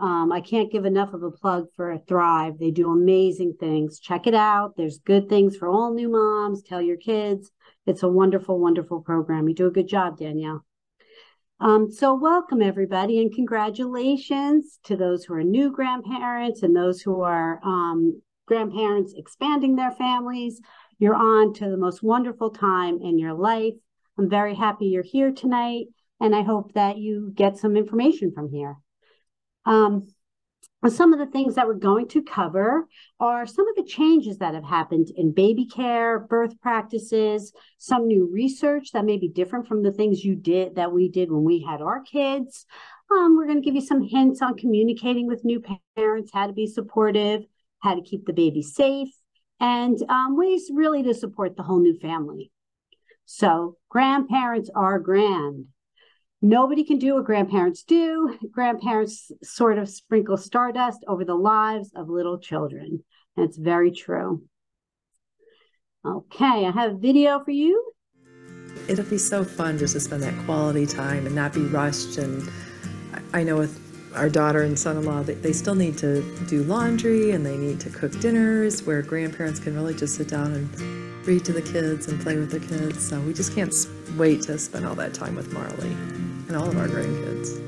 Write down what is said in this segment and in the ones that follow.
I can't give enough of a plug for Thrive. They do amazing things. Check it out. There's good things for all new moms. Tell your kids. It's a wonderful, wonderful program. You do a good job, Danielle. So welcome, everybody, and congratulations to those who are new grandparents and those who are grandparents expanding their families. You're on to the most wonderful time in your life. I'm very happy you're here tonight, and I hope that you get some information from here. Some of the things that we're going to cover are some of the changes that have happened in baby care, birth practices, some new research that may be different from the things that we did when we had our kids. We're going to give you some hints on communicating with new parents, how to be supportive, how to keep the baby safe, and ways really to support the whole new family. So grandparents are grand. Nobody can do what grandparents do. Grandparents sort of sprinkle stardust over the lives of little children. And it's very true. Okay, I have a video for you. It'll be so fun just to spend that quality time and not be rushed. And I know with our daughter and son-in-law, they still need to do laundry and they need to cook dinners, where grandparents can really just sit down and read to the kids and play with the kids. So we just can't wait to spend all that time with Marley and all of our grandkids.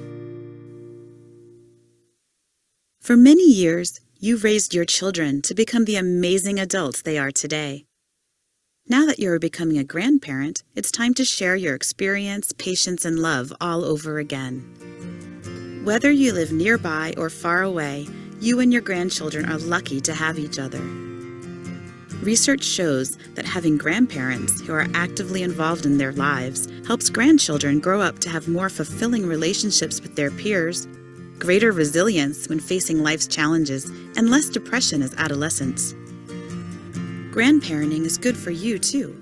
For many years, you raised your children to become the amazing adults they are today. Now that you are becoming a grandparent, it's time to share your experience, patience, and love all over again. Whether you live nearby or far away, you and your grandchildren are lucky to have each other. Research shows that having grandparents who are actively involved in their lives helps grandchildren grow up to have more fulfilling relationships with their peers, greater resilience when facing life's challenges, and less depression as adolescents. Grandparenting is good for you, too.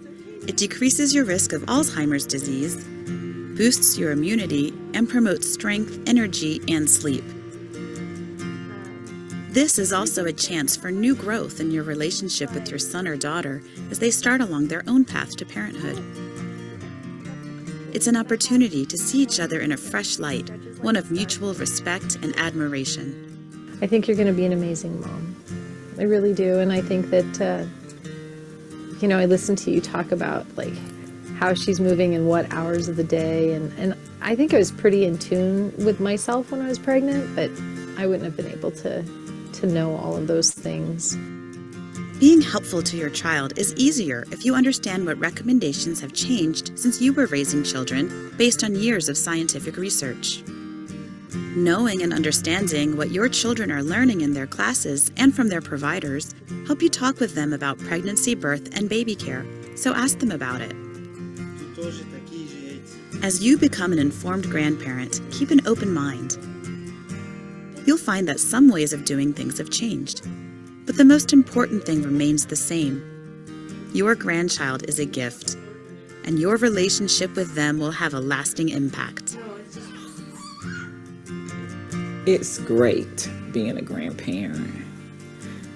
It decreases your risk of Alzheimer's disease, boosts your immunity, and promotes strength, energy, and sleep. This is also a chance for new growth in your relationship with your son or daughter as they start along their own path to parenthood. It's an opportunity to see each other in a fresh light, one of mutual respect and admiration. I think you're going to be an amazing mom. I really do. And I think that, I listen to you talk about how she's moving and what hours of the day. And I think I was pretty in tune with myself when I was pregnant, but I wouldn't have been able to know all of those things. Being helpful to your child is easier if you understand what recommendations have changed since you were raising children based on years of scientific research. Knowing and understanding what your children are learning in their classes and from their providers help you talk with them about pregnancy, birth, and baby care, so ask them about it. As you become an informed grandparent, keep an open mind. You'll find that some ways of doing things have changed, but the most important thing remains the same. Your grandchild is a gift, and your relationship with them will have a lasting impact. It's great being a grandparent.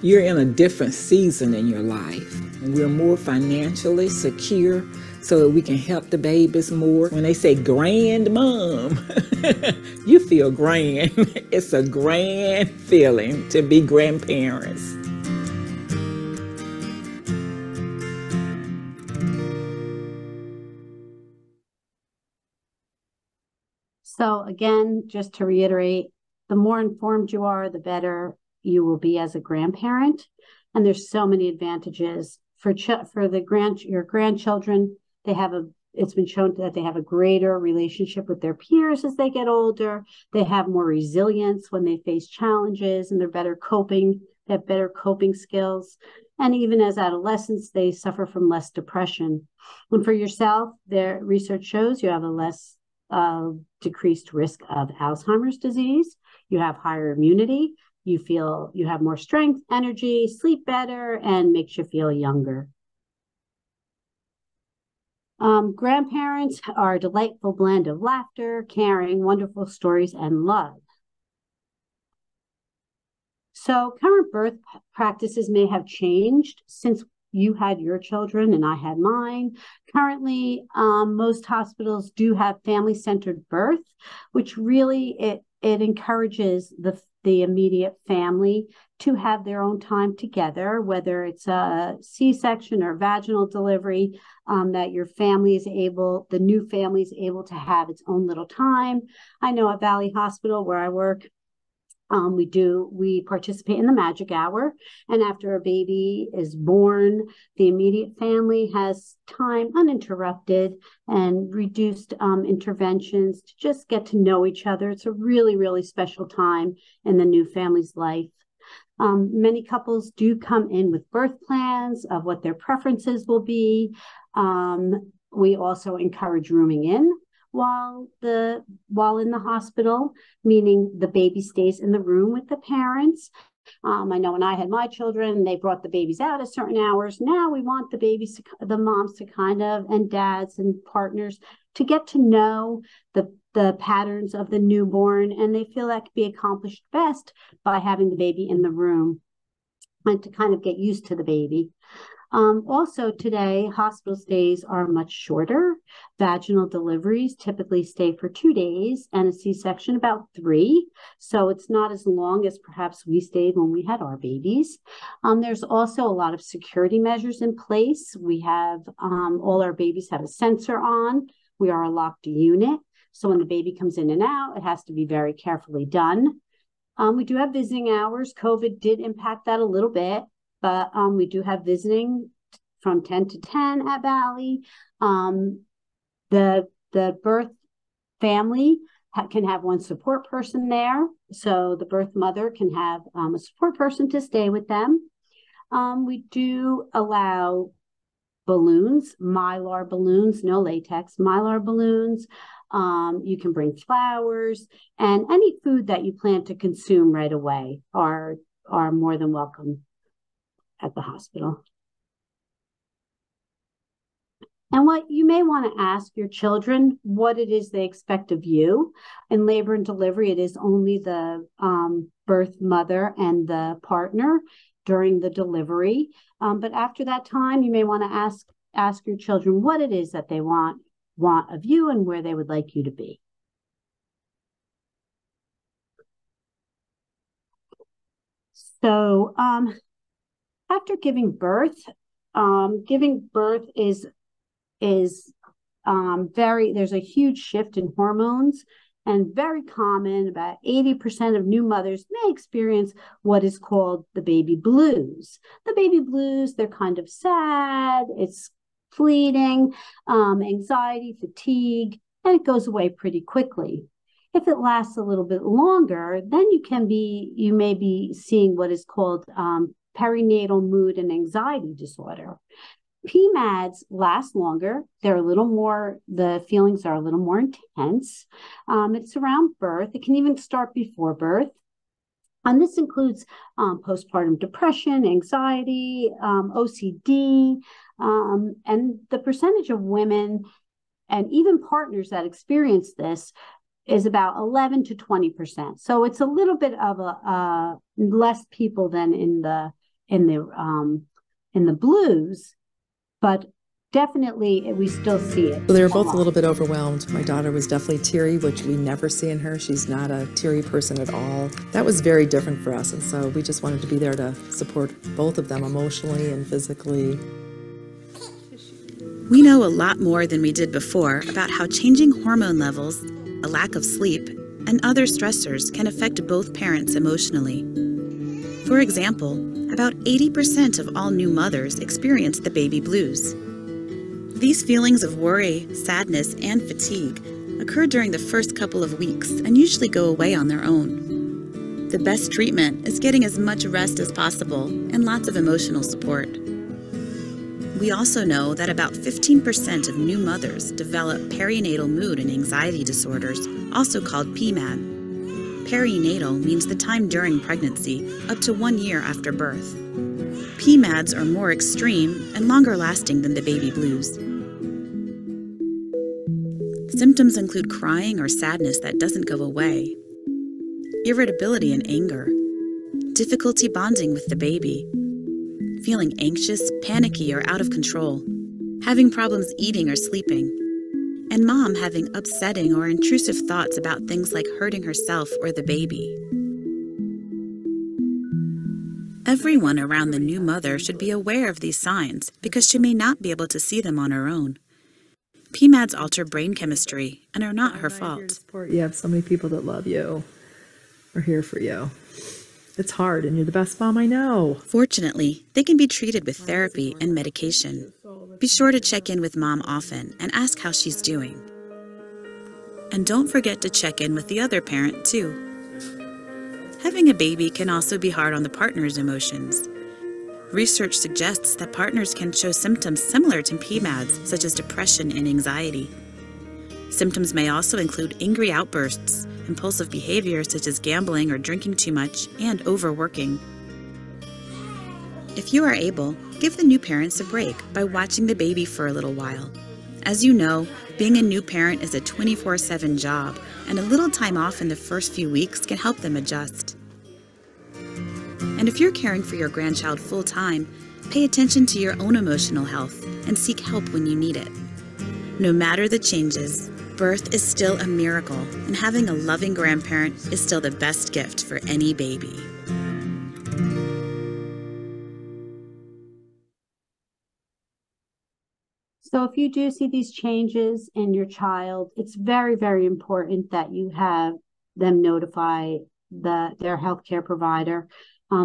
You're in a different season in your life, and we're more financially secure so that we can help the babies more. When they say grand mom, you feel grand. It's a grand feeling to be grandparents. So again, just to reiterate, the more informed you are, the better you will be as a grandparent. And there's so many advantages for your grandchildren. It's been shown that they have a greater relationship with their peers as they get older. They have more resilience when they face challenges, and they have better coping skills. And even as adolescents, they suffer from less depression. And for yourself, their research shows you have a less decreased risk of Alzheimer's disease. You have higher immunity. You feel you have more strength, energy, sleep better, and makes you feel younger. Grandparents are a delightful blend of laughter, caring, wonderful stories, and love. So current birth practices may have changed since you had your children and I had mine. Currently, most hospitals do have family-centered birth, which really it encourages the immediate family to have their own time together, whether it's a C-section or vaginal delivery, that your family is able, the new family is able to have its own little time. I know at Valley Hospital where I work, we participate in the magic hour, and after a baby is born, the immediate family has time uninterrupted and reduced interventions to just get to know each other. It's a really, really special time in the new family's life. Many couples do come in with birth plans of what their preferences will be. We also encourage rooming in while in the hospital, meaning the baby stays in the room with the parents. I know when I had my children, they brought the babies out at certain hours. Now we want the moms to kind of, and dads and partners, to get to know the patterns of the newborn, and they feel that can be accomplished best by having the baby in the room and to kind of get used to the baby. Also today, hospital stays are much shorter. Vaginal deliveries typically stay for 2 days and a C-section about 3. So it's not as long as perhaps we stayed when we had our babies. There's also a lot of security measures in place. We have, all our babies have a sensor on. We are a locked unit. So when the baby comes in and out, it has to be very carefully done. We do have visiting hours. COVID did impact that a little bit. But we do have visiting from 10 to 10 at Valley. The birth family can have one support person there. So the birth mother can have a support person to stay with them. We do allow balloons, mylar balloons, no latex, mylar balloons. You can bring flowers, and any food that you plan to consume right away are more than welcome at the hospital. And what you may want to ask your children, what it is they expect of you. In labor and delivery, it is only the birth mother and the partner during the delivery. But after that time, you may want to ask your children what it is that they want of you and where they would like you to be. So, after giving birth is there's a huge shift in hormones, and very common. About 80% of new mothers may experience what is called the baby blues. The baby blues, they're kind of sad, it's fleeting, anxiety, fatigue, and it goes away pretty quickly. If it lasts a little bit longer, then you may be seeing what is called perinatal mood and anxiety disorder. PMADs last longer. The feelings are a little more intense. It's around birth. It can even start before birth. And this includes postpartum depression, anxiety, OCD, and the percentage of women and even partners that experience this is about 11 to 20%. So it's a little bit of a less people than in the blues, but definitely we still see it. So they were both a little bit overwhelmed. My daughter was definitely teary, which we never see in her. She's not a teary person at all. That was very different for us, and so we just wanted to be there to support both of them emotionally and physically. We know a lot more than we did before about how changing hormone levels, a lack of sleep, and other stressors can affect both parents emotionally. For example, about 80% of all new mothers experience the baby blues. These feelings of worry, sadness, and fatigue occur during the first couple of weeks and usually go away on their own. The best treatment is getting as much rest as possible and lots of emotional support. We also know that about 15% of new mothers develop perinatal mood and anxiety disorders, also called PMAD. Perinatal means the time during pregnancy, up to 1 year after birth. PMADs are more extreme and longer lasting than the baby blues. Symptoms include crying or sadness that doesn't go away, irritability and anger, difficulty bonding with the baby, feeling anxious, panicky, or out of control, having problems eating or sleeping, and mom having upsetting or intrusive thoughts about things like hurting herself or the baby. Everyone around the new mother should be aware of these signs because she may not be able to see them on her own. PMADs alter brain chemistry and are not her fault. You have so many people that love you, are here for you. It's hard, and you're the best mom I know. Fortunately, they can be treated with therapy and medication. Be sure to check in with mom often and ask how she's doing. And don't forget to check in with the other parent, too. Having a baby can also be hard on the partner's emotions. Research suggests that partners can show symptoms similar to PMADs, such as depression and anxiety. Symptoms may also include angry outbursts, impulsive behavior such as gambling or drinking too much, and overworking. If you are able, give the new parents a break by watching the baby for a little while. As you know, being a new parent is a 24/7 job, and a little time off in the first few weeks can help them adjust. And if you're caring for your grandchild full-time, pay attention to your own emotional health and seek help when you need it. No matter the changes, birth is still a miracle, and having a loving grandparent is still the best gift for any baby. So if you do see these changes in your child, it's very, very important that you have them notify their healthcare provider.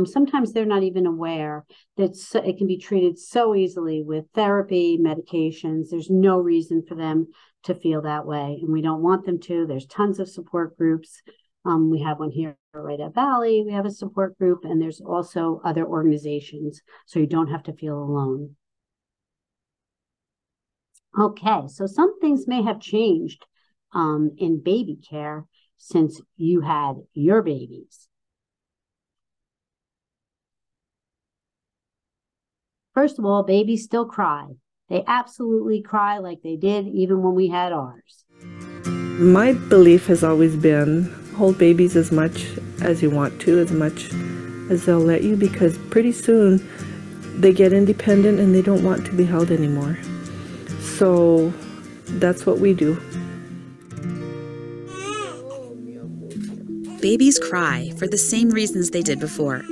Sometimes they're not even aware that it can be treated so easily with therapy, medications. There's no reason for them to feel that way, and we don't want them to. There's tons of support groups. We have one here right at Valley. We have a support group, and there's also other organizations, so you don't have to feel alone. Okay, so some things may have changed in baby care since you had your babies. First of all, babies still cry. They absolutely cry like they did even when we had ours. My belief has always been hold babies as much as you want to, as much as they'll let you, because pretty soon they get independent and they don't want to be held anymore. So that's what we do. Babies cry for the same reasons they did before,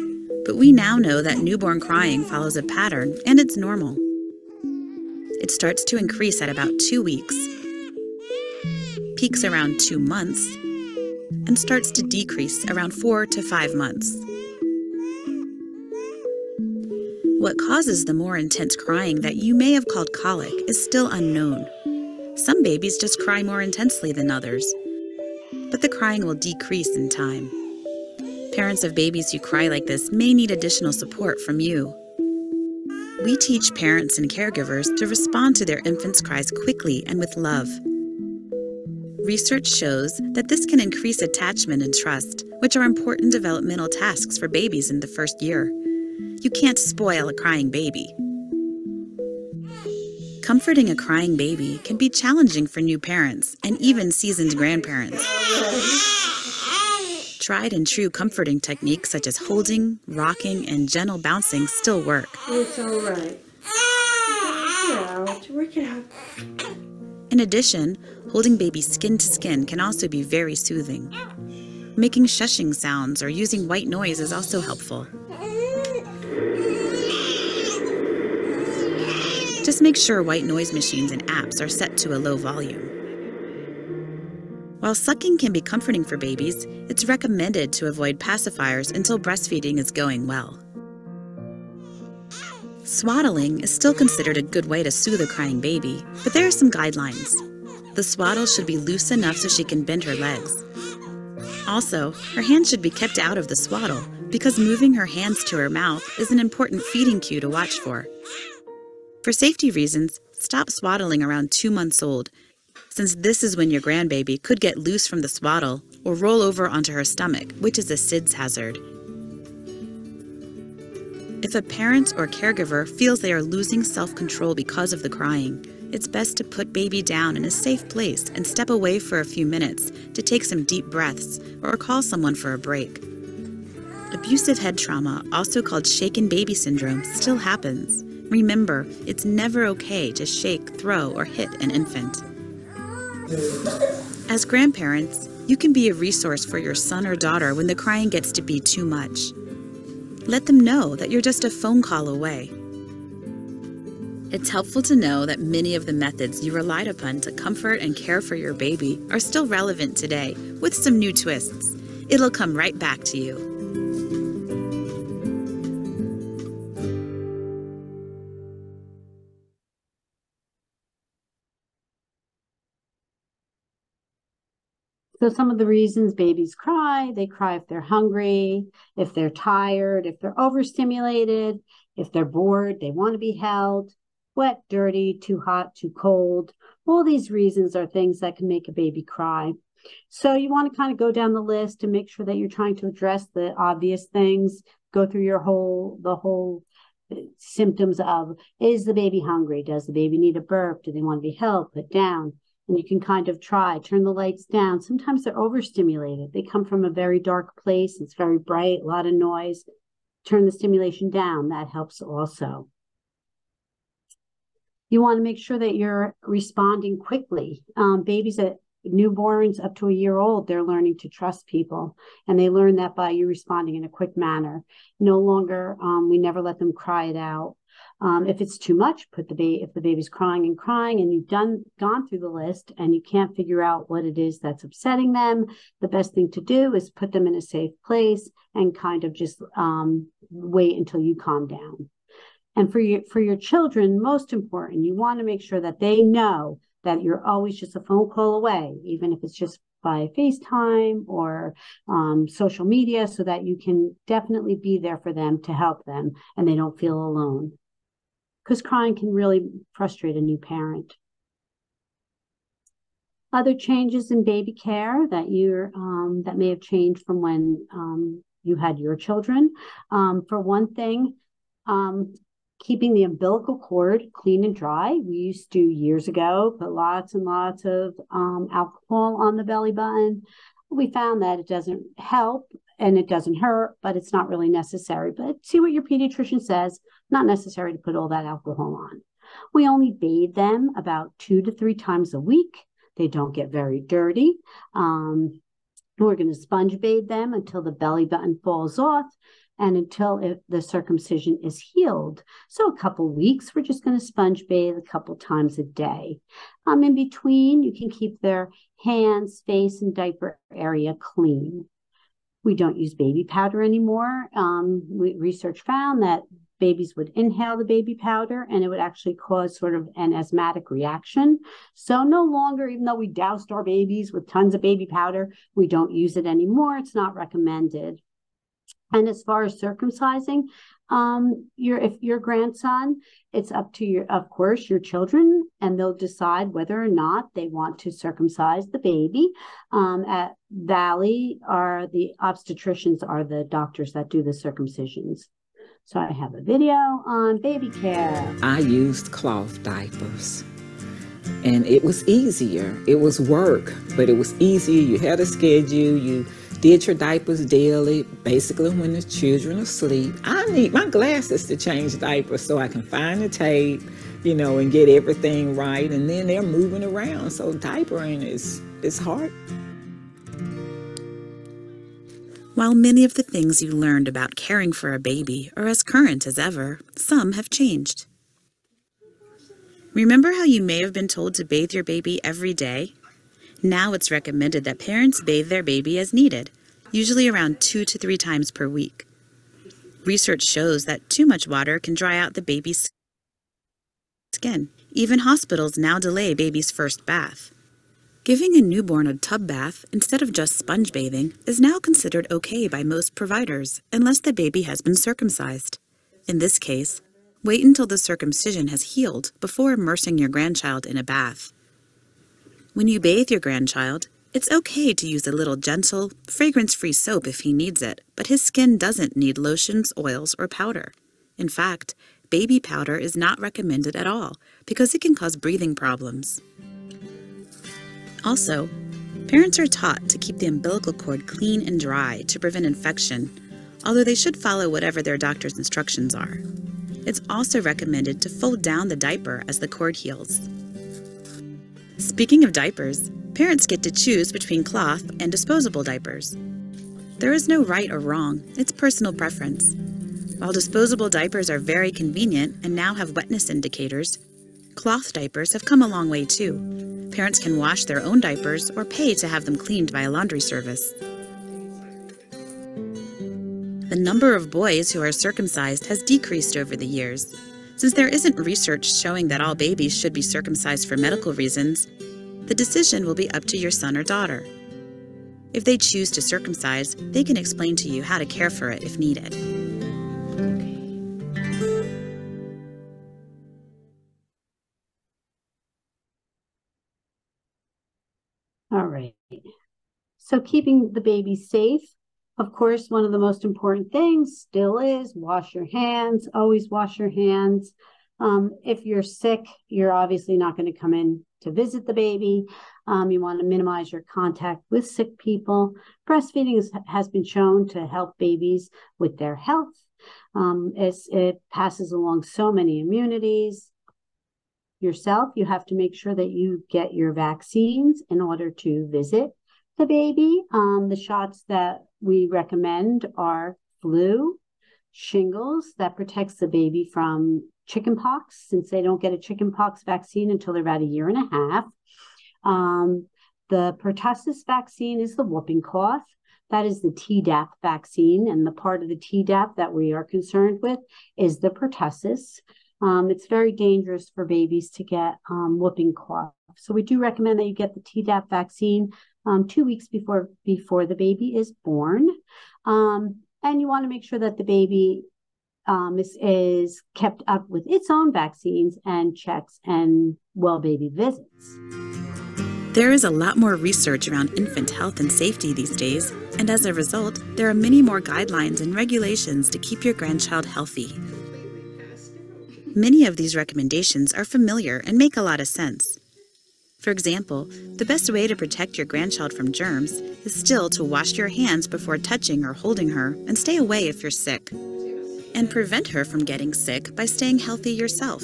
but we now know that newborn crying follows a pattern and it's normal. It starts to increase at about 2 weeks, peaks around 2 months, and starts to decrease around 4 to 5 months. What causes the more intense crying that you may have called colic is still unknown. Some babies just cry more intensely than others, but the crying will decrease in time. Parents of babies who cry like this may need additional support from you. We teach parents and caregivers to respond to their infants' cries quickly and with love. Research shows that this can increase attachment and trust, which are important developmental tasks for babies in the first year. You can't spoil a crying baby. Comforting a crying baby can be challenging for new parents and even seasoned grandparents. Tried and true comforting techniques such as holding, rocking, and gentle bouncing still work. It's all right. Work it out. In addition, holding baby skin to skin can also be very soothing. Making shushing sounds or using white noise is also helpful. Just make sure white noise machines and apps are set to a low volume. While sucking can be comforting for babies, it's recommended to avoid pacifiers until breastfeeding is going well. Swaddling is still considered a good way to soothe a crying baby, but there are some guidelines. The swaddle should be loose enough so she can bend her legs. Also, her hands should be kept out of the swaddle because moving her hands to her mouth is an important feeding cue to watch for. For safety reasons, stop swaddling around 2 months old, since this is when your grandbaby could get loose from the swaddle or roll over onto her stomach, which is a SIDS hazard. If a parent or caregiver feels they are losing self-control because of the crying, it's best to put baby down in a safe place and step away for a few minutes to take some deep breaths or call someone for a break. Abusive head trauma, also called shaken baby syndrome, still happens. Remember, it's never okay to shake, throw, or hit an infant. As grandparents, you can be a resource for your son or daughter when the crying gets to be too much. Let them know that you're just a phone call away. It's helpful to know that many of the methods you relied upon to comfort and care for your baby are still relevant today, with some new twists. It'll come right back to you. So some of the reasons babies cry: they cry if they're hungry, if they're tired, if they're overstimulated, if they're bored, they want to be held, wet, dirty, too hot, too cold. All these reasons are things that can make a baby cry. So you want to kind of go down the list and make sure that you're trying to address the obvious things, go through the whole symptoms of, is the baby hungry? Does the baby need a burp? Do they want to be held, put down? And you can kind of turn the lights down. Sometimes they're overstimulated. They come from a very dark place. It's very bright, a lot of noise. Turn the stimulation down. That helps also. You want to make sure that you're responding quickly. Babies at newborns up to a year old, they're learning to trust people. And they learn that by you responding in a quick manner. No longer, we never let them cry it out. If it's too much, if the baby's crying and you've gone through the list and you can't figure out what it is that's upsetting them, the best thing to do is put them in a safe place and kind of just wait until you calm down. And for your children, most important, you want to make sure that they know that you're always just a phone call away, even if it's just by FaceTime or social media, so that you can definitely be there for them to help them and they don't feel alone. Because crying can really frustrate a new parent. Other changes in baby care that that may have changed from when you had your children. For one thing, keeping the umbilical cord clean and dry. We used to, years ago, put lots and lots of alcohol on the belly button. We found that it doesn't help and it doesn't hurt, but it's not really necessary. But see what your pediatrician says. Not necessary to put all that alcohol on. We only bathe them about 2 to 3 times a week. They don't get very dirty. We're going to sponge bathe them until the belly button falls off and until the circumcision is healed. So a couple weeks, we're just going to sponge bathe a couple times a day. In between, you can keep their hands, face, and diaper area clean. We don't use baby powder anymore. Research found that babies would inhale the baby powder and it would actually cause sort of an asthmatic reaction. So no longer, even though we doused our babies with tons of baby powder, we don't use it anymore. It's not recommended. And as far as circumcising, if your grandson, it's up to your children, and they'll decide whether or not they want to circumcise the baby. At Valley, the obstetricians are the doctors that do the circumcisions. So I have a video on baby care. I used cloth diapers, and it was easier. It was work, but it was easier. You had a schedule. You did your diapers daily, basically when the children are asleep. I need my glasses to change diapers so I can find the tape, and get everything right. And then they're moving around, so diapering is hard. While many of the things you learned about caring for a baby are as current as ever, some have changed. Remember how you may have been told to bathe your baby every day? Now it's recommended that parents bathe their baby as needed, usually around 2 to 3 times per week. Research shows that too much water can dry out the baby's skin. Even hospitals now delay baby's first bath. Giving a newborn a tub bath instead of just sponge bathing is now considered okay by most providers, unless the baby has been circumcised. In this case, wait until the circumcision has healed before immersing your grandchild in a bath. When you bathe your grandchild, it's okay to use a little gentle, fragrance-free soap if he needs it, but his skin doesn't need lotions, oils, or powder. In fact, baby powder is not recommended at all because it can cause breathing problems. Also, parents are taught to keep the umbilical cord clean and dry to prevent infection, although they should follow whatever their doctor's instructions are. It's also recommended to fold down the diaper as the cord heals. Speaking of diapers, parents get to choose between cloth and disposable diapers. There is no right or wrong, it's personal preference. While disposable diapers are very convenient and now have wetness indicators, cloth diapers have come a long way too. Parents can wash their own diapers or pay to have them cleaned by a laundry service. The number of boys who are circumcised has decreased over the years. Since there isn't research showing that all babies should be circumcised for medical reasons, the decision will be up to your son or daughter. If they choose to circumcise, they can explain to you how to care for it if needed. All right. So keeping the baby safe, of course, one of the most important things still is wash your hands. Always wash your hands. If you're sick, you're obviously not going to come in to visit the baby. You want to minimize your contact with sick people. Breastfeeding has been shown to help babies with their health. As it passes along so many immunities. Yourself, you have to make sure that you get your vaccines in order to visit the baby. The shots that we recommend are flu, shingles, that protects the baby from chickenpox, since they don't get a chickenpox vaccine until they're about a year and a half. The pertussis vaccine is the whooping cough. That is the Tdap vaccine, and the part of the Tdap that we are concerned with is the pertussis. It's very dangerous for babies to get whooping cough. So we do recommend that you get the Tdap vaccine 2 weeks before the baby is born. And you want to make sure that the baby is kept up with its own vaccines and checks and well baby visits. There is a lot more research around infant health and safety these days, and as a result, there are many more guidelines and regulations to keep your grandchild healthy. Many of these recommendations are familiar and make a lot of sense. For example, the best way to protect your grandchild from germs is still to wash your hands before touching or holding her and stay away if you're sick. And prevent her from getting sick by staying healthy yourself.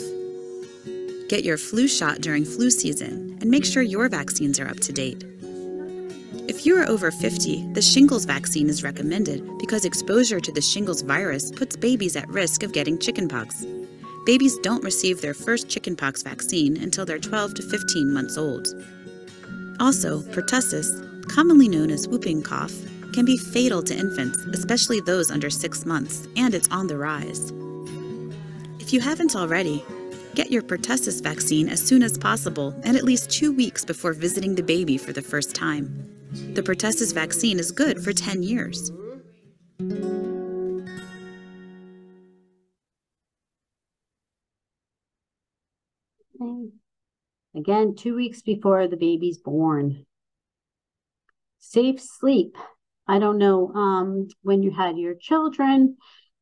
Get your flu shot during flu season and make sure your vaccines are up to date. If you are over 50, the shingles vaccine is recommended because exposure to the shingles virus puts babies at risk of getting chickenpox. Babies don't receive their first chickenpox vaccine until they're 12 to 15 months old. Also, pertussis, commonly known as whooping cough, can be fatal to infants, especially those under 6 months, and it's on the rise. If you haven't already, get your pertussis vaccine as soon as possible and at least 2 weeks before visiting the baby for the first time. The pertussis vaccine is good for 10 years. Again, 2 weeks before the baby's born. Safe sleep. I don't know when you had your children.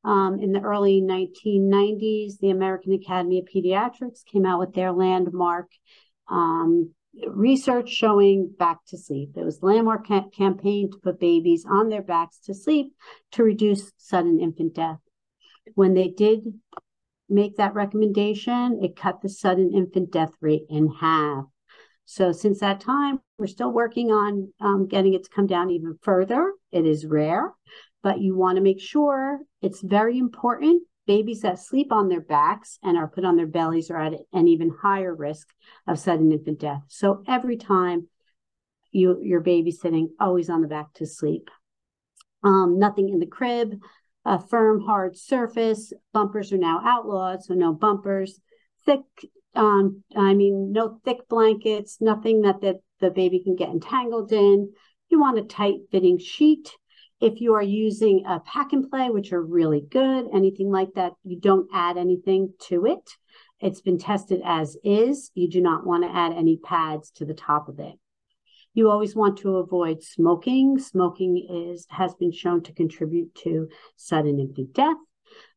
In the early 1990s, the American Academy of Pediatrics came out with their landmark research showing back to sleep. There was a landmark campaign to put babies on their backs to sleep to reduce sudden infant death. When they did make that recommendation, it cut the sudden infant death rate in half. So since that time, we're still working on getting it to come down even further. It is rare, but you want to make sure it's very important. Babies that sleep on their backs and are put on their bellies are at an even higher risk of sudden infant death. So every time you're babysitting, always on the back to sleep. Nothing in the crib. A firm, hard surface. Bumpers are now outlawed, so no bumpers. No thick blankets, nothing that the baby can get entangled in. You want a tight fitting sheet. If you are using a pack and play, which are really good, anything like that, you don't add anything to it. It's been tested as is. You do not want to add any pads to the top of it. You always want to avoid smoking. Smoking has been shown to contribute to sudden infant death.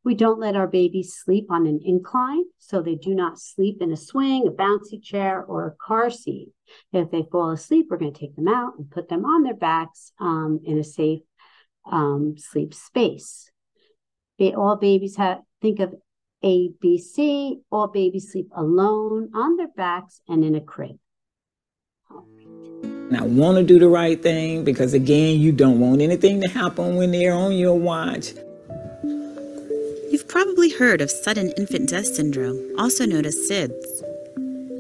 We don't let our babies sleep on an incline, so they do not sleep in a swing, a bouncy chair, or a car seat. If they fall asleep, we're going to take them out and put them on their backs in a safe sleep space. All babies think of ABC. All babies sleep alone on their backs and in a crib. Now, want to do the right thing because, again, you don't want anything to happen when they're on your watch. You've probably heard of sudden infant death syndrome, also known as SIDS.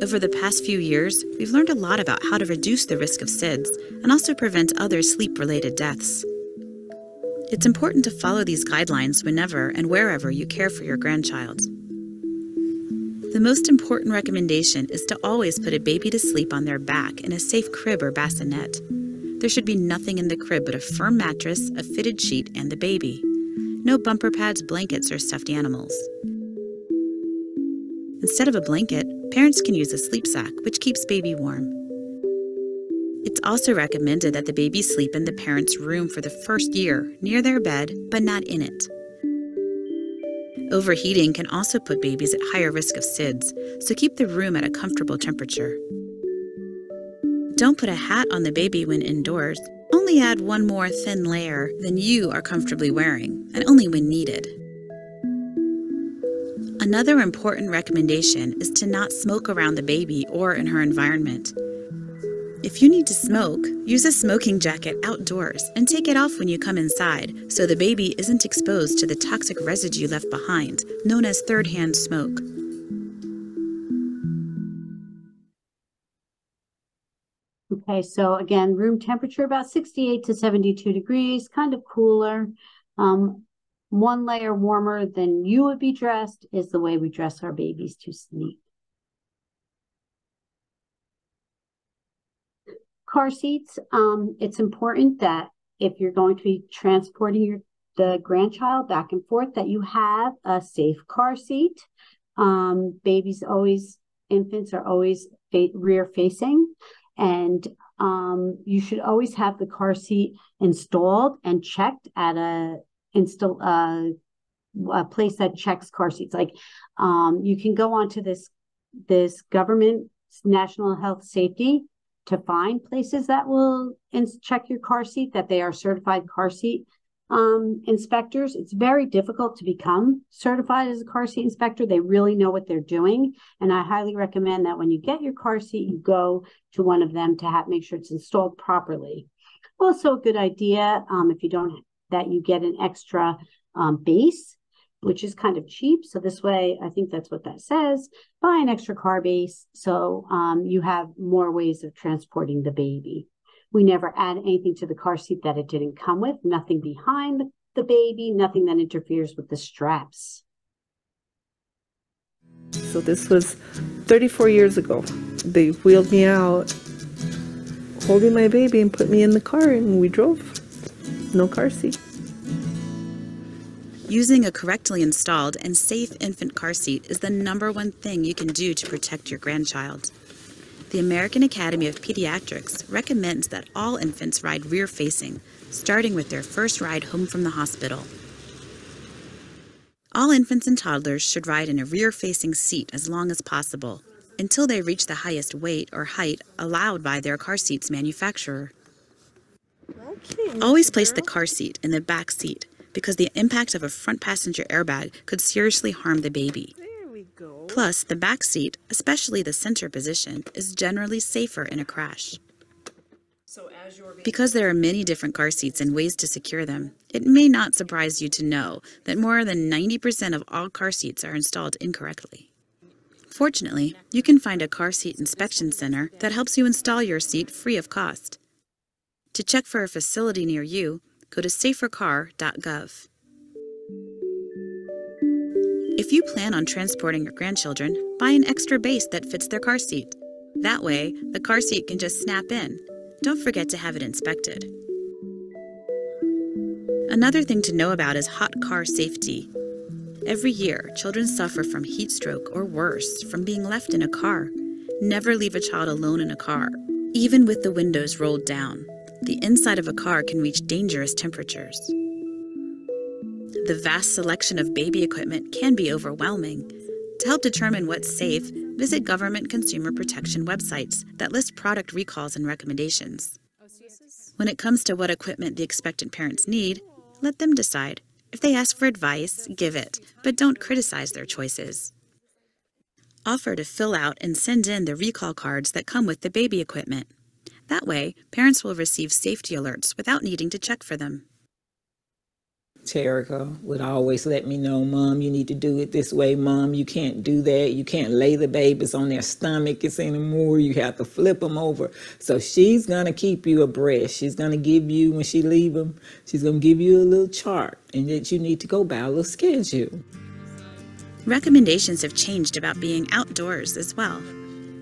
Over the past few years, we've learned a lot about how to reduce the risk of SIDS and also prevent other sleep-related deaths. It's important to follow these guidelines whenever and wherever you care for your grandchild. The most important recommendation is to always put a baby to sleep on their back in a safe crib or bassinet. There should be nothing in the crib but a firm mattress, a fitted sheet, and the baby. No bumper pads, blankets, or stuffed animals. Instead of a blanket, parents can use a sleep sack, which keeps baby warm. It's also recommended that the baby sleep in the parent's room for the first year, near their bed, but not in it. Overheating can also put babies at higher risk of SIDS, so keep the room at a comfortable temperature. Don't put a hat on the baby when indoors. Only add one more thin layer than you are comfortably wearing, and only when needed. Another important recommendation is to not smoke around the baby or in her environment. If you need to smoke, use a smoking jacket outdoors and take it off when you come inside so the baby isn't exposed to the toxic residue left behind, known as third-hand smoke. Okay, so again, room temperature about 68 to 72 degrees, kind of cooler. One layer warmer than you would be dressed is the way we dress our babies to sleep. Car seats, it's important that if you're going to be transporting the grandchild back and forth, that you have a safe car seat. Infants are always rear facing, and you should always have the car seat installed and checked at a place that checks car seats. Like you can go onto this government National Health Safety to find places that will check your car seat, that they are certified car seat inspectors. It's very difficult to become certified as a car seat inspector. They really know what they're doing, and I highly recommend that when you get your car seat, you go to one of them to make sure it's installed properly. Also, a good idea if you don't, that you get an extra base, which is kind of cheap. So this way, I think that's what that says, buy an extra car base so you have more ways of transporting the baby. We never add anything to the car seat that it didn't come with, nothing behind the baby, nothing that interferes with the straps. So this was 34 years ago. They wheeled me out, holding my baby, and put me in the car, and we drove. No car seat. Using a correctly installed and safe infant car seat is the #1 thing you can do to protect your grandchild. The American Academy of Pediatrics recommends that all infants ride rear-facing, starting with their first ride home from the hospital. All infants and toddlers should ride in a rear-facing seat as long as possible, until they reach the highest weight or height allowed by their car seat's manufacturer. Always place the car seat in the back seat, because the impact of a front passenger airbag could seriously harm the baby. Plus, the back seat, especially the center position, is generally safer in a crash. Because there are many different car seats and ways to secure them, it may not surprise you to know that more than 90% of all car seats are installed incorrectly. Fortunately, you can find a car seat inspection center that helps you install your seat free of cost. To check for a facility near you, go to safercar.gov. If you plan on transporting your grandchildren, buy an extra base that fits their car seat. That way, the car seat can just snap in. Don't forget to have it inspected. Another thing to know about is hot car safety. Every year, children suffer from heat stroke or worse from being left in a car. Never leave a child alone in a car, even with the windows rolled down. The inside of a car can reach dangerous temperatures. The vast selection of baby equipment can be overwhelming. To help determine what's safe, visit government consumer protection websites that list product recalls and recommendations. When it comes to what equipment the expectant parents need, let them decide. If they ask for advice, give it, but don't criticize their choices. Offer to fill out and send in the recall cards that come with the baby equipment. That way, parents will receive safety alerts without needing to check for them. Terica would always let me know, Mom, you need to do it this way. Mom, you can't do that. You can't lay the babies on their stomachs anymore. You have to flip them over. So she's going to keep you abreast. She's going to give you, when she leave them, she's going to give you a little chart and that you need to go by a little schedule. Recommendations have changed about being outdoors as well.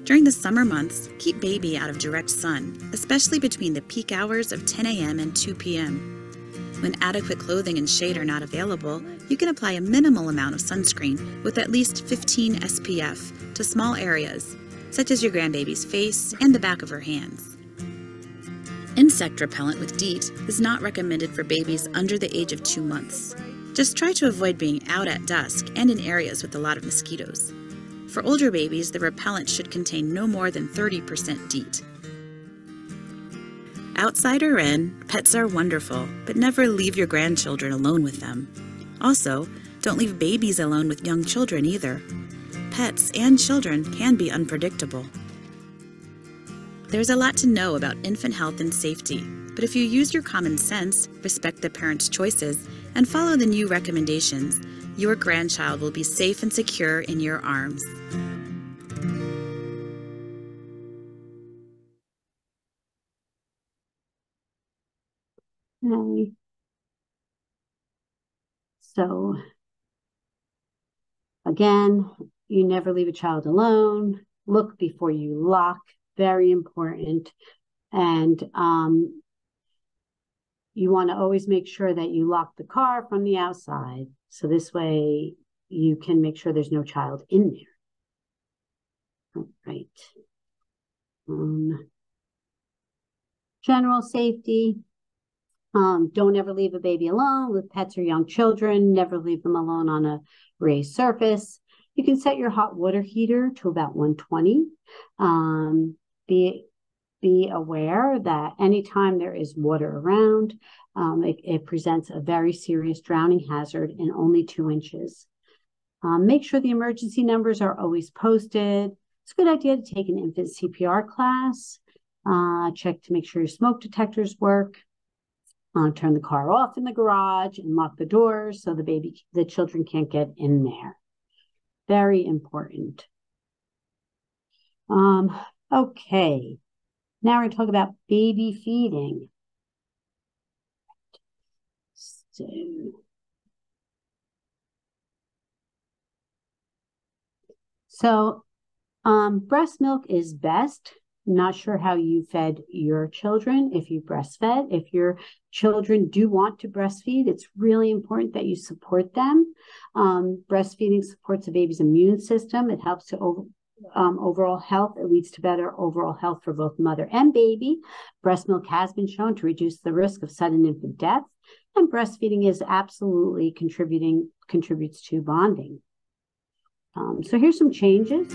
During the summer months, keep baby out of direct sun, especially between the peak hours of 10 a.m. and 2 p.m. When adequate clothing and shade are not available, you can apply a minimal amount of sunscreen with at least 15 SPF to small areas, such as your grandbaby's face and the back of her hands. Insect repellent with DEET is not recommended for babies under the age of 2 months. Just try to avoid being out at dusk and in areas with a lot of mosquitoes. For older babies, the repellent should contain no more than 30% DEET. Outside or in, pets are wonderful, but never leave your grandchildren alone with them. Also, don't leave babies alone with young children either. Pets and children can be unpredictable. There's a lot to know about infant health and safety, but if you use your common sense, respect the parents' choices, and follow the new recommendations, your grandchild will be safe and secure in your arms. Okay. So, again, you never leave a child alone. Look before you lock, very important. And you want to always make sure that you lock the car from the outside. So this way you can make sure there's no child in there. All right. General safety. Don't ever leave a baby alone with pets or young children. Never leave them alone on a raised surface. You can set your hot water heater to about 120. Be aware that anytime there is water around, it presents a very serious drowning hazard in only 2 inches. Make sure the emergency numbers are always posted. It's a good idea to take an infant CPR class. Check to make sure your smoke detectors work. Turn the car off in the garage and lock the doors so the children can't get in there. Very important. Okay. Now we're going to talk about baby feeding. So breast milk is best. Not sure how you fed your children, if you breastfed. If your children do want to breastfeed, it's really important that you support them. Breastfeeding supports a baby's immune system. It helps to overall health. It leads to better overall health for both mother and baby. Breast milk has been shown to reduce the risk of sudden infant death, and breastfeeding is absolutely contributes to bonding. So here's some changes.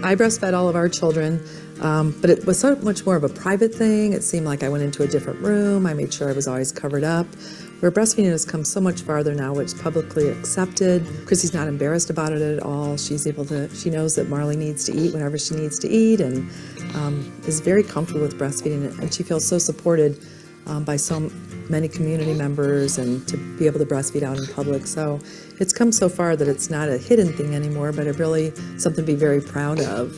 I breastfed all of our children, but it was so much more of a private thing. It seemed like I went into a different room. I made sure I was always covered up. Where breastfeeding has come so much farther now, where it's publicly accepted. Chrissy's not embarrassed about it at all. She knows that Marley needs to eat whenever she needs to eat, and is very comfortable with breastfeeding. And she feels so supported by so many community members, and to be able to breastfeed out in public. So it's come so far that it's not a hidden thing anymore, but it really something to be very proud of.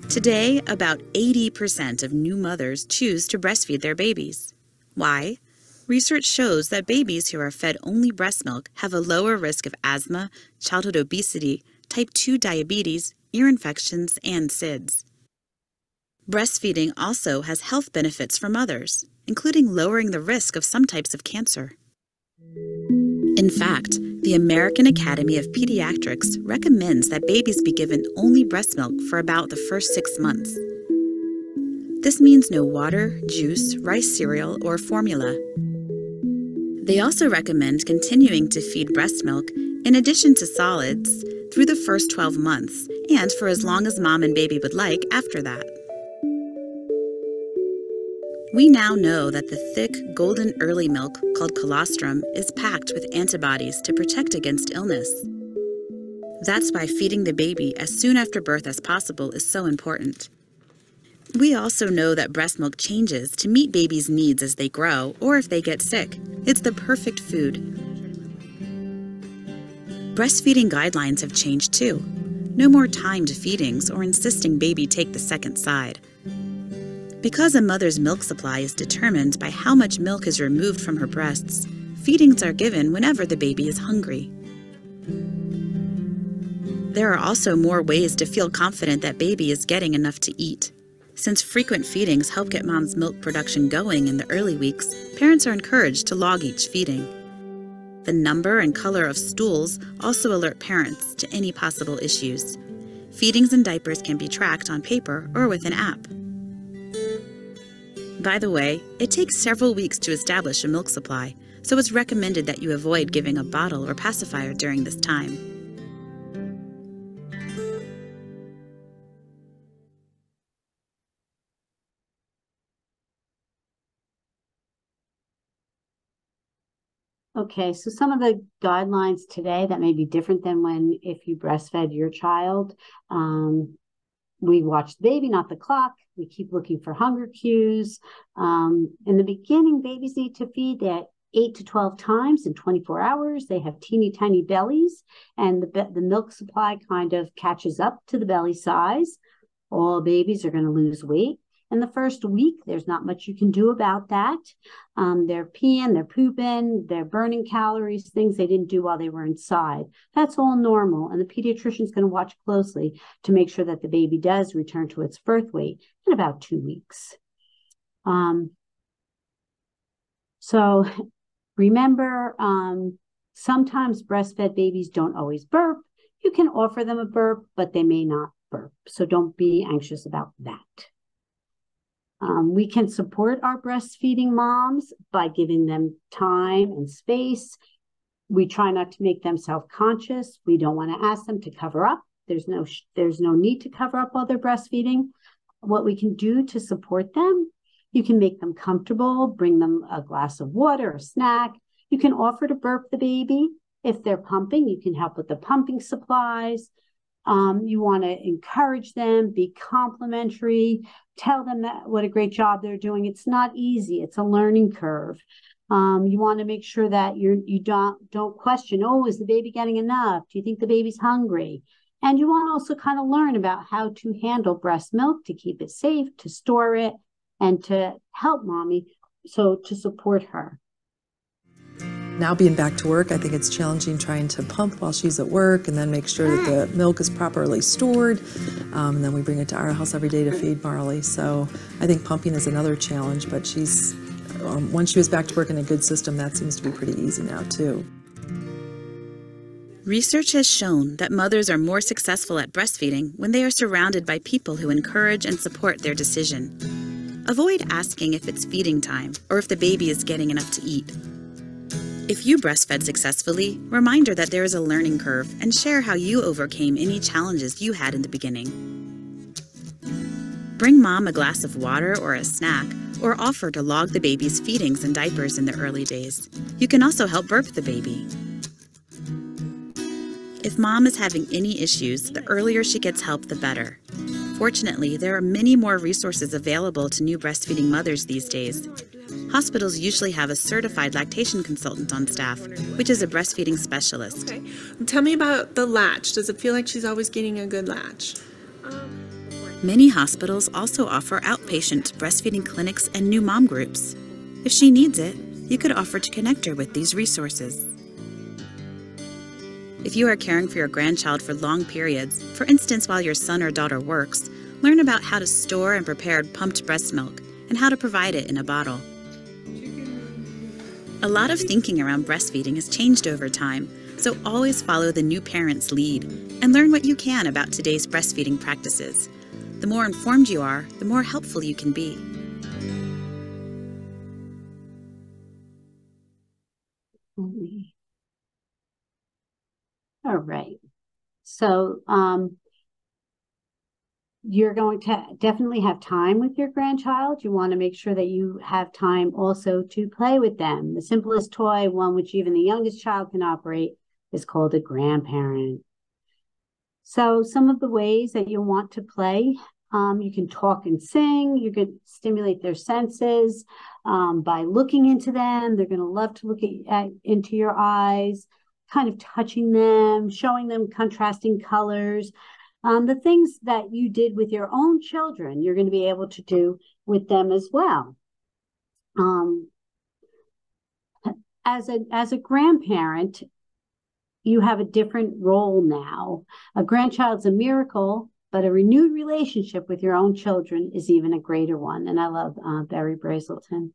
Today, about 80% of new mothers choose to breastfeed their babies. Why? Research shows that babies who are fed only breast milk have a lower risk of asthma, childhood obesity, type 2 diabetes, ear infections, and SIDS. Breastfeeding also has health benefits for mothers, including lowering the risk of some types of cancer. In fact, the American Academy of Pediatrics recommends that babies be given only breast milk for about the first 6 months. This means no water, juice, rice cereal, or formula. They also recommend continuing to feed breast milk in addition to solids through the first 12 months and for as long as mom and baby would like after that. We now know that the thick, golden early milk called colostrum is packed with antibodies to protect against illness. That's why feeding the baby as soon after birth as possible is so important. We also know that breast milk changes to meet babies' needs as they grow or if they get sick. It's the perfect food. Breastfeeding guidelines have changed too. No more timed feedings or insisting baby take the second side. Because a mother's milk supply is determined by how much milk is removed from her breasts, feedings are given whenever the baby is hungry. There are also more ways to feel confident that baby is getting enough to eat. Since frequent feedings help get mom's milk production going in the early weeks, parents are encouraged to log each feeding. The number and color of stools also alert parents to any possible issues. Feedings and diapers can be tracked on paper or with an app. By the way, it takes several weeks to establish a milk supply, so it's recommended that you avoid giving a bottle or pacifier during this time. Okay, so some of the guidelines today that may be different than when if you breastfed your child. We watch the baby, not the clock. We keep looking for hunger cues. In the beginning, babies need to feed at 8 to 12 times in 24 hours. They have teeny tiny bellies, and the milk supply kind of catches up to the belly size. All babies are going to lose weight. In the first week, there's not much you can do about that. They're peeing, they're pooping, they're burning calories, things they didn't do while they were inside. That's all normal. And the pediatrician is going to watch closely to make sure that the baby does return to its birth weight in about 2 weeks. So remember, sometimes breastfed babies don't always burp. You can offer them a burp, but they may not burp. So don't be anxious about that. We can support our breastfeeding moms by giving them time and space. We try not to make them self-conscious. We don't want to ask them to cover up. There's no need to cover up while they're breastfeeding. What we can do to support them, you can make them comfortable, bring them a glass of water, a snack. You can offer to burp the baby. If they're pumping, you can help with the pumping supplies. You want to encourage them, be complimentary, tell them what a great job they're doing. It's not easy. It's a learning curve. You want to make sure that you don't question, oh, is the baby getting enough? Do you think the baby's hungry? And you want to also kind of learn about how to handle breast milk to keep it safe, to store it, and to help mommy, so to support her. Now being back to work, I think it's challenging trying to pump while she's at work and then make sure that the milk is properly stored. And then we bring it to our house every day to feed Marley. So I think pumping is another challenge, but she's, once she was back to work in a good system, that seems to be pretty easy now too. Research has shown that mothers are more successful at breastfeeding when they are surrounded by people who encourage and support their decision. Avoid asking if it's feeding time or if the baby is getting enough to eat. If you breastfed successfully, remind her that there is a learning curve and share how you overcame any challenges you had in the beginning. Bring mom a glass of water or a snack, or offer to log the baby's feedings and diapers in the early days. You can also help burp the baby. If mom is having any issues, the earlier she gets help, the better. Fortunately, there are many more resources available to new breastfeeding mothers these days. Hospitals usually have a certified lactation consultant on staff, which is a breastfeeding specialist. Okay. Tell me about the latch. Does it feel like she's always getting a good latch? Many hospitals also offer outpatient breastfeeding clinics and new mom groups. If she needs it, you could offer to connect her with these resources. If you are caring for your grandchild for long periods, for instance while your son or daughter works, learn about how to store and prepare pumped breast milk and how to provide it in a bottle. A lot of thinking around breastfeeding has changed over time, so always follow the new parent's lead and learn what you can about today's breastfeeding practices. The more informed you are, the more helpful you can be. All right. So you're going to definitely have time with your grandchild. You want to make sure that you have time also to play with them. The simplest toy, one which even the youngest child can operate, is called a grandparent. So some of the ways that you want to play You can talk and sing. You can stimulate their senses by looking into them. They're going to love to look into your eyes, kind of touching them, showing them contrasting colors. The things that you did with your own children, you're going to be able to do with them as well. As a grandparent, you have a different role now. A grandchild's a miracle, but a renewed relationship with your own children is even a greater one. And I love Barry Brazelton,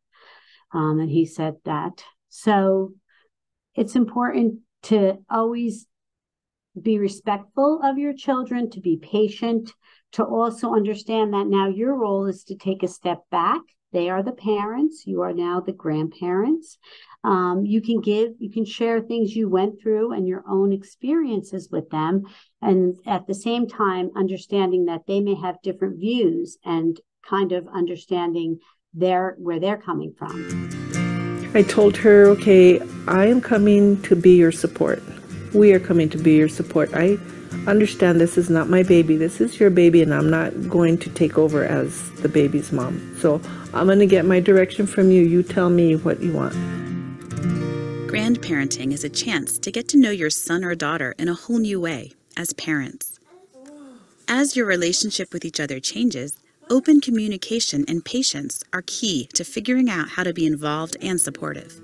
and he said that. So it's important to always be respectful of your children, to be patient, to also understand that now your role is to take a step back. They are the parents. You are now the grandparents. You can share things you went through and your own experiences with them. And at the same time, understanding that they may have different views and kind of understanding where they're coming from. I told her, okay, I am coming to be your support. We are coming to be your support. I understand this is not my baby. This is your baby, and I'm not going to take over as the baby's mom. So I'm going to get my direction from you. You tell me what you want. Grandparenting is a chance to get to know your son or daughter in a whole new way as parents. As your relationship with each other changes, open communication and patience are key to figuring out how to be involved and supportive.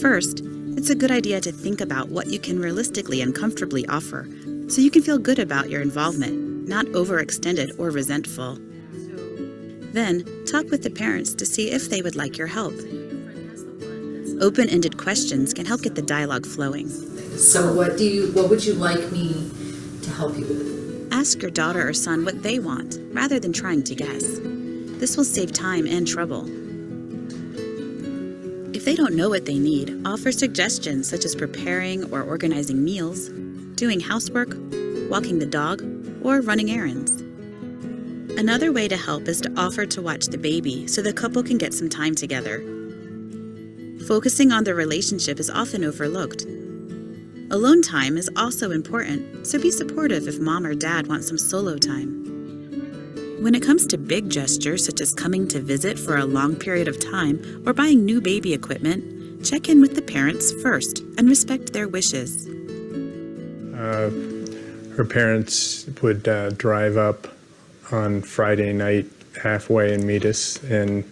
First, it's a good idea to think about what you can realistically and comfortably offer, so you can feel good about your involvement, not overextended or resentful. Then, talk with the parents to see if they would like your help. Open-ended questions can help get the dialogue flowing. So what would you like me to help you with? Ask your daughter or son what they want, rather than trying to guess. This will save time and trouble. If they don't know what they need, offer suggestions such as preparing or organizing meals, doing housework, walking the dog, or running errands. Another way to help is to offer to watch the baby so the couple can get some time together. Focusing on the relationship is often overlooked. Alone time is also important, so be supportive if mom or dad want some solo time. When it comes to big gestures such as coming to visit for a long period of time or buying new baby equipment, check in with the parents first and respect their wishes. Her parents would drive up on Friday night halfway and meet us and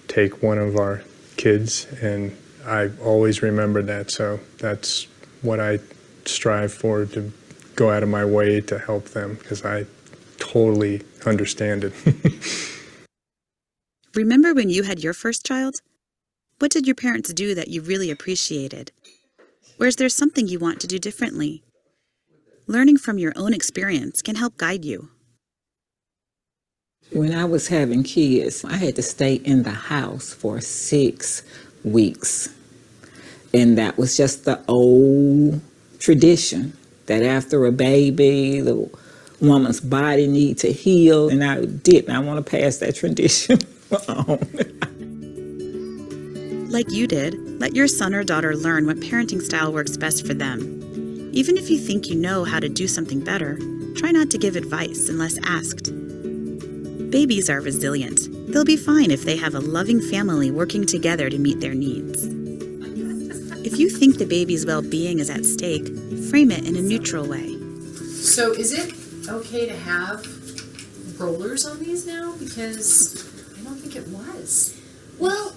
take one of our kids, and I always remember that, so that's what I strive for, to go out of my way to help them, because I totally understand it. Remember when you had your first child? What did your parents do that you really appreciated? Or is there something you want to do differently? Learning from your own experience can help guide you. When I was having kids, I had to stay in the house for 6 weeks. And that was just the old tradition, that after a baby, the woman's body needs to heal. And I didn't. I want to pass that tradition on. Like you did, let your son or daughter learn what parenting style works best for them. Even if you think you know how to do something better, try not to give advice unless asked. Babies are resilient. They'll be fine if they have a loving family working together to meet their needs. If you think the baby's well-being is at stake, frame it in a neutral way. So is it okay to have rollers on these now? Because I don't think it was. Well,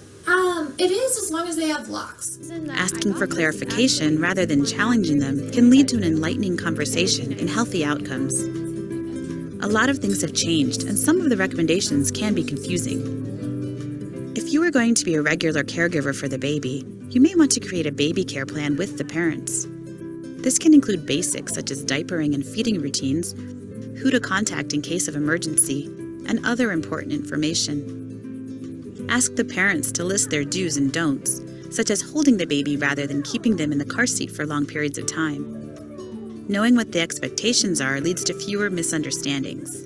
it is as long as they have locks. Asking for clarification rather than challenging them can lead to an enlightening conversation and healthy outcomes. A lot of things have changed, and some of the recommendations can be confusing. If you are going to be a regular caregiver for the baby, you may want to create a baby care plan with the parents. This can include basics such as diapering and feeding routines, who to contact in case of emergency, and other important information. Ask the parents to list their do's and don'ts, such as holding the baby rather than keeping them in the car seat for long periods of time. Knowing what the expectations are leads to fewer misunderstandings.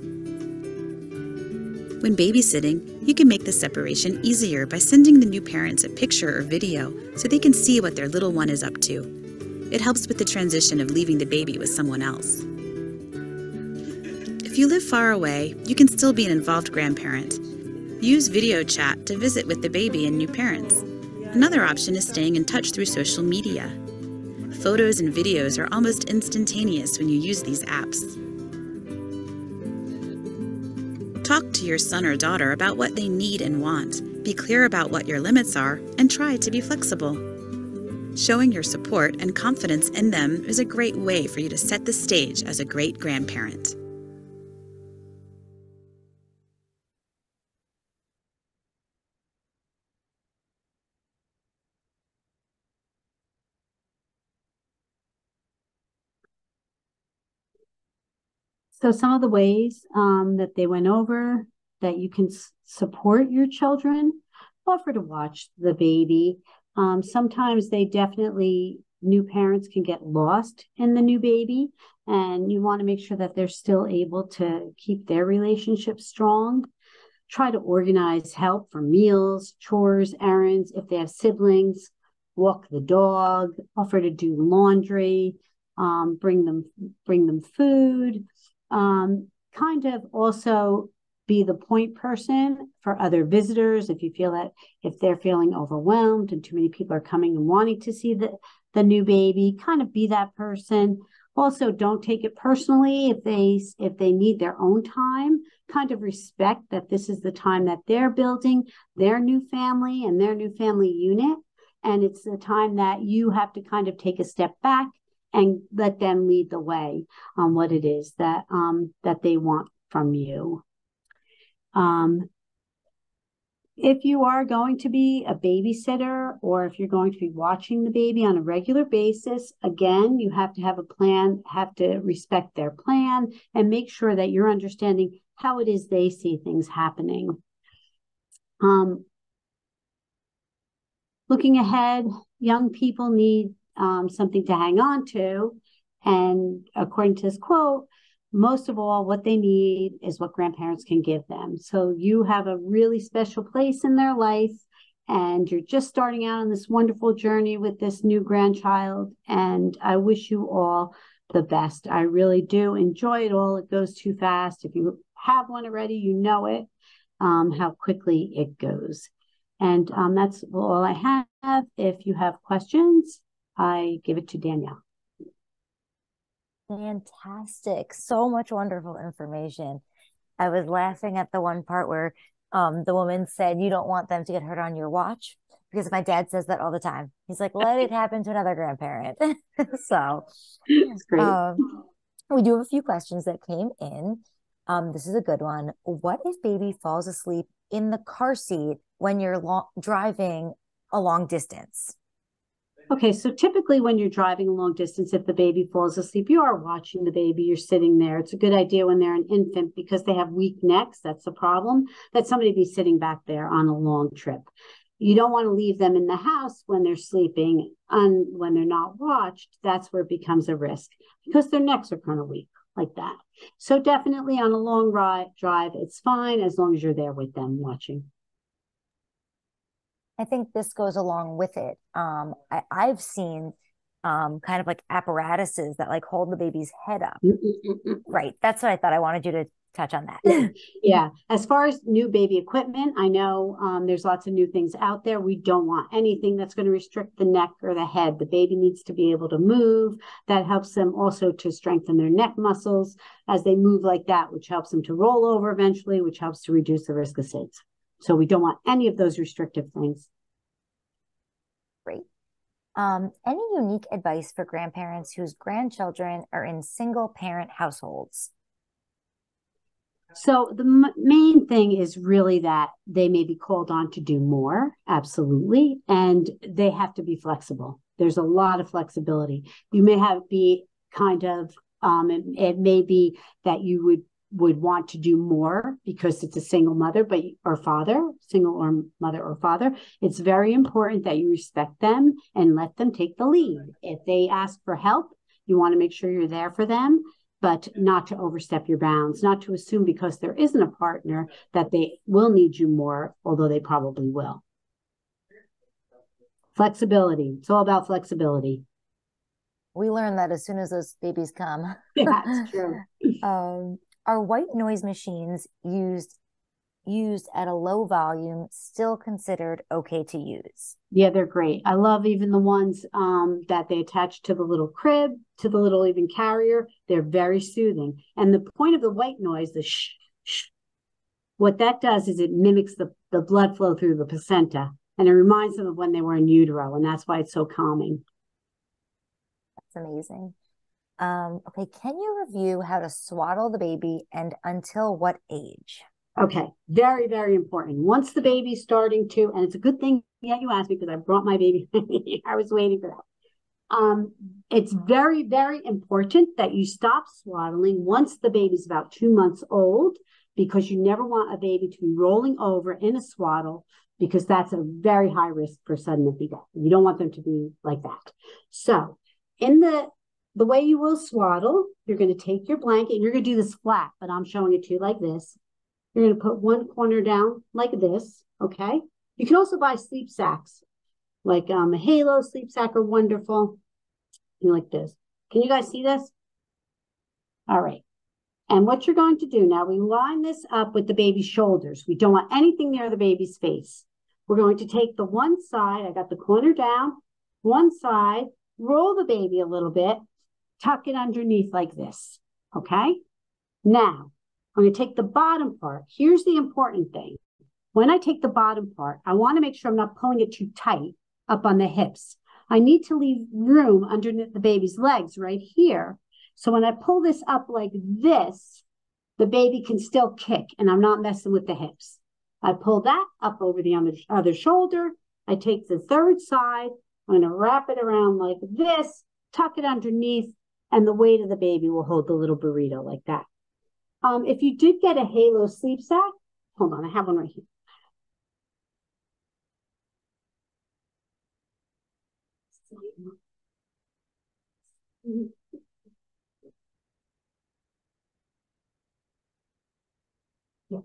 When babysitting, you can make the separation easier by sending the new parents a picture or video so they can see what their little one is up to. It helps with the transition of leaving the baby with someone else. If you live far away, you can still be an involved grandparent. Use video chat to visit with the baby and new parents. Another option is staying in touch through social media. Photos and videos are almost instantaneous when you use these apps. Talk to your son or daughter about what they need and want. Be clear about what your limits are and try to be flexible. Showing your support and confidence in them is a great way for you to set the stage as a great grandparent. So some of the ways that they went over that you can support your children, offer to watch the baby. Sometimes new parents can get lost in the new baby, and you want to make sure that they're still able to keep their relationship strong. Try to organize help for meals, chores, errands. If they have siblings, walk the dog, offer to do laundry, bring them food. Kind of also be the point person for other visitors if you feel that if they're feeling overwhelmed and too many people are coming and wanting to see the new baby, kind of be that person. Also, don't take it personally if they need their own time. Kind of respect that this is the time that they're building their new family and their new family unit, and it's the time that you have to kind of take a step back and let them lead the way on what it is that they want from you. If you are going to be a babysitter or if you're going to be watching the baby on a regular basis, again, you have to have a plan, have to respect their plan, and make sure that you're understanding how it is they see things happening. Looking ahead, young people need something to hang on to. And according to this quote, most of all, what they need is what grandparents can give them. So you have a really special place in their life, and you're just starting out on this wonderful journey with this new grandchild. And I wish you all the best. I really do enjoy it all. It goes too fast. If you have one already, you know it, how quickly it goes. And that's all I have. If you have questions, I give it to Danielle. Fantastic. So much wonderful information. I was laughing at the one part where the woman said, you don't want them to get hurt on your watch, because my dad says that all the time. He's like, let it happen to another grandparent. So That's great. We do have a few questions that came in. This is a good one. What if baby falls asleep in the car seat when you're driving a long distance? Okay, so typically when you're driving a long distance, if the baby falls asleep, you are watching the baby, you're sitting there. It's a good idea when they're an infant, because they have weak necks, that's the problem, that somebody be sitting back there on a long trip. You don't want to leave them in the house when they're sleeping, and when they're not watched, that's where it becomes a risk, because their necks are kind of weak like that. So definitely on a long drive, it's fine as long as you're there with them watching. I think this goes along with it. I've seen kind of like apparatuses that like hold the baby's head up. Right. That's what I thought. I wanted you to touch on that. Yeah. As far as new baby equipment, I know there's lots of new things out there. We don't want anything that's going to restrict the neck or the head. The baby needs to be able to move. That helps them also to strengthen their neck muscles as they move like that, which helps them to roll over eventually, which helps to reduce the risk of SIDS. So we don't want any of those restrictive things. Great. Any unique advice for grandparents whose grandchildren are in single parent households? So the main thing is really that they may be called on to do more, absolutely, and they have to be flexible. There's a lot of flexibility. You may be kind of, it may be that you would want to do more because it's a single mother or father, single or mother or father. It's very important that you respect them and let them take the lead. If they ask for help, you want to make sure you're there for them, but not to overstep your bounds, not to assume because there isn't a partner that they will need you more, although they probably will. Flexibility. It's all about flexibility. We learn that as soon as those babies come. That's true. Are white noise machines used at a low volume still considered okay to use? Yeah, they're great. I love even the ones that they attach to the little crib, to the little even carrier. They're very soothing. And the point of the white noise, the shh, shh, what that does is it mimics the blood flow through the placenta. And it reminds them of when they were in utero. And that's why it's so calming. That's amazing. Okay, can you review how to swaddle the baby and until what age? Okay, very, very important. Once the baby's starting to, and it's a good thing that you asked me because I brought my baby. I was waiting for that. It's very, very important that you stop swaddling once the baby's about 2 months old, because you never want a baby to be rolling over in a swaddle, because that's a very high risk for sudden infant death. You don't want them to be like that. So in the way you will swaddle, you're going to take your blanket, and you're going to do this flat, but I'm showing it to you like this. You're going to put one corner down like this, okay? You can also buy sleep sacks, like a Halo sleep sack are wonderful. Like this. Can you guys see this? All right. And what you're going to do now, we line this up with the baby's shoulders. We don't want anything near the baby's face. We're going to take the one side, I got the corner down, one side, roll the baby a little bit, tuck it underneath like this, okay? Now, I'm going to take the bottom part. Here's the important thing. When I take the bottom part, I want to make sure I'm not pulling it too tight up on the hips. I need to leave room underneath the baby's legs right here. So when I pull this up like this, the baby can still kick, and I'm not messing with the hips. I pull that up over the other shoulder. I take the third side. I'm going to wrap it around like this, tuck it underneath, and the weight of the baby will hold the little burrito like that. If you did get a Halo sleep sack, hold on, I have one right here. Yeah.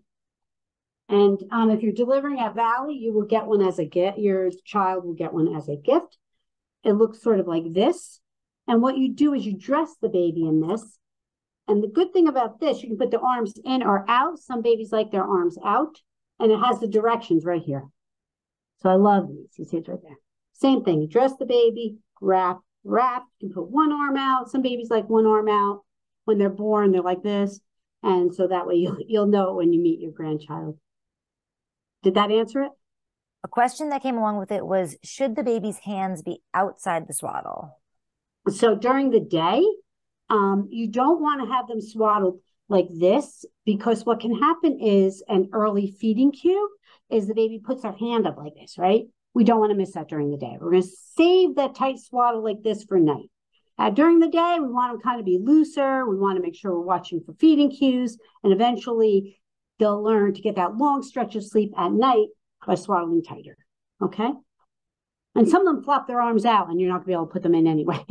And if you're delivering at Valley, you will get one as a gift. Your child will get one as a gift. It looks sort of like this. And what you do is you dress the baby in this. And the good thing about this, you can put the arms in or out. Some babies like their arms out. And it has the directions right here. So I love these. You see it right there. Same thing. You dress the baby, wrap. You can put one arm out. Some babies like one arm out. When they're born, they're like this. And so that way you'll know it when you meet your grandchild. Did that answer it? A question that came along with it was, should the baby's hands be outside the swaddle? So during the day, you don't want to have them swaddled like this, because what can happen is an early feeding cue is the baby puts their hand up like this, right? We don't want to miss that during the day. We're going to save that tight swaddle like this for night. During the day, we want them kind of be looser. We want to make sure we're watching for feeding cues, and eventually they'll learn to get that long stretch of sleep at night by swaddling tighter, okay? And some of them flop their arms out, and you're not going to be able to put them in anyway.